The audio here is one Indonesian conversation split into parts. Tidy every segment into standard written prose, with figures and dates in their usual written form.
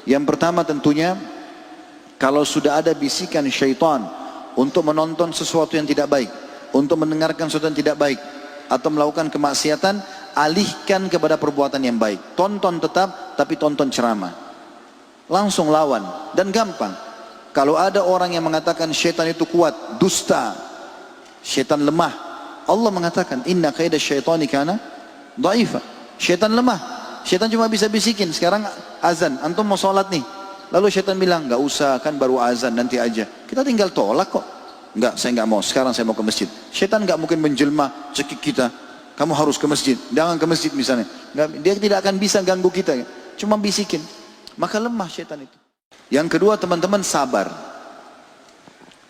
Yang pertama tentunya, kalau sudah ada bisikan syaitan untuk menonton sesuatu yang tidak baik, untuk mendengarkan sesuatu yang tidak baik, atau melakukan kemaksiatan, alihkan kepada perbuatan yang baik. Tonton tetap, tapi tonton ceramah. Langsung lawan, dan gampang. Kalau ada orang yang mengatakan syaitan itu kuat, dusta, syaitan lemah, Allah mengatakan, inna kaida syaitani kana dhaifa. Syaitan lemah. Syaitan cuma bisa bisikin, sekarang azan, antum mau sholat nih. Lalu syaitan bilang, nggak usah, kan baru azan, nanti aja. Kita tinggal tolak kok. Enggak, saya nggak mau, sekarang saya mau ke masjid. Syaitan nggak mungkin menjelma cekik kita. Kamu harus ke masjid, jangan ke masjid misalnya. Nggak, dia tidak akan bisa ganggu kita, cuma bisikin. Maka lemah syaitan itu. Yang kedua teman-teman, sabar.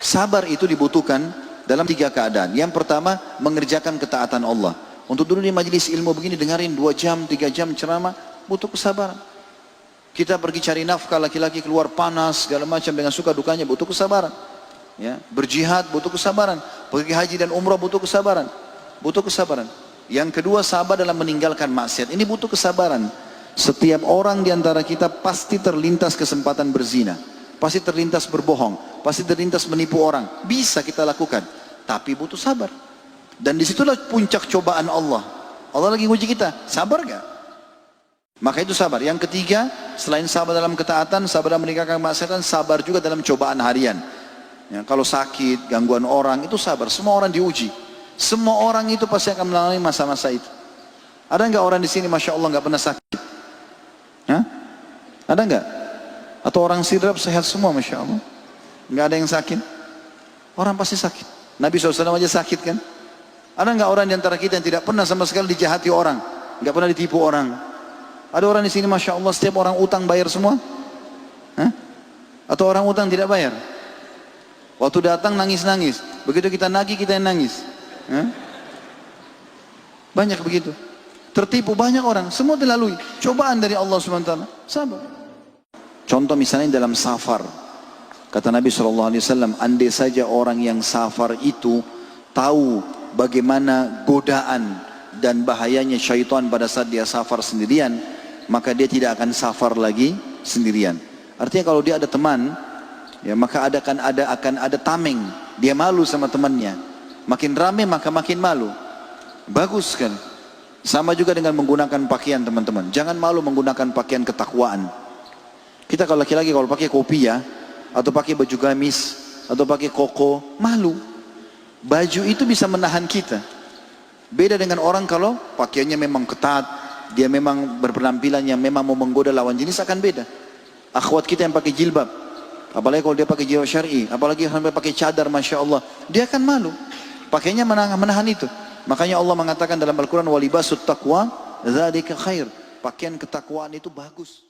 Sabar itu dibutuhkan dalam 3 keadaan. Yang pertama, mengerjakan ketaatan Allah. Untuk dulu di majelis ilmu begini, dengarin 2 jam, 3 jam ceramah, butuh kesabaran. Kita pergi cari nafkah, laki-laki keluar panas, segala macam dengan suka dukanya, butuh kesabaran. Ya, berjihad butuh kesabaran, pergi haji dan umrah butuh kesabaran. Butuh kesabaran. Yang kedua, sabar dalam meninggalkan maksiat. Ini butuh kesabaran. Setiap orang di antara kita pasti terlintas kesempatan berzina, pasti terlintas berbohong, pasti terlintas menipu orang. Bisa kita lakukan, tapi butuh sabar. Dan disitulah puncak cobaan Allah. Allah lagi uji kita, sabar gak? Maka itu sabar. Yang ketiga, selain sabar dalam ketaatan, sabar dalam meninggalkan kemaksiatan, sabar juga dalam cobaan harian. Ya, kalau sakit, gangguan orang, itu sabar. Semua orang diuji. Semua orang itu pasti akan melalui masa-masa itu. Ada nggak orang di sini, masya Allah, nggak pernah sakit? Hah? Ada nggak? Atau orang sidrap sehat semua, masya Allah? Nggak ada yang sakit? Orang pasti sakit. Nabi SAW aja sakit kan? Ada nggak orang di antara kita yang tidak pernah sama sekali dijahati orang, nggak pernah ditipu orang? Ada orang di sini, masya Allah, setiap orang utang bayar semua? Hah? Atau orang utang tidak bayar? Waktu datang nangis-nangis, begitu kita nagih kita yang nangis. Hah? Banyak begitu. Tertipu banyak orang, semua dilalui cobaan dari Allah SWT. Sabar. Contoh misalnya dalam safar, kata Nabi SAW, andai saja orang yang safar itu tahu bagaimana godaan dan bahayanya syaitan pada saat dia safar sendirian, maka dia tidak akan safar lagi sendirian. Artinya kalau dia ada teman, ya maka akan ada tameng. Dia malu sama temannya. Makin ramai maka makin malu. Bagus kan? Sama juga dengan menggunakan pakaian teman-teman. Jangan malu menggunakan pakaian ketakwaan. Kita kalau laki-laki kalau pakai kopiah, atau pakai baju gamis, atau pakai koko, malu. Baju itu bisa menahan kita. Beda dengan orang kalau pakaiannya memang ketat, dia memang berpenampilan yang memang mau menggoda lawan jenis, akan beda. Akhwat kita yang pakai jilbab, apalagi kalau dia pakai jilbab syar'i, apalagi sampai pakai cadar, masya Allah, dia akan malu. Pakainya menahan itu. Makanya Allah mengatakan dalam Al-Quran, walibasut taqwa dzalika khair. Pakaian ketakwaan itu bagus.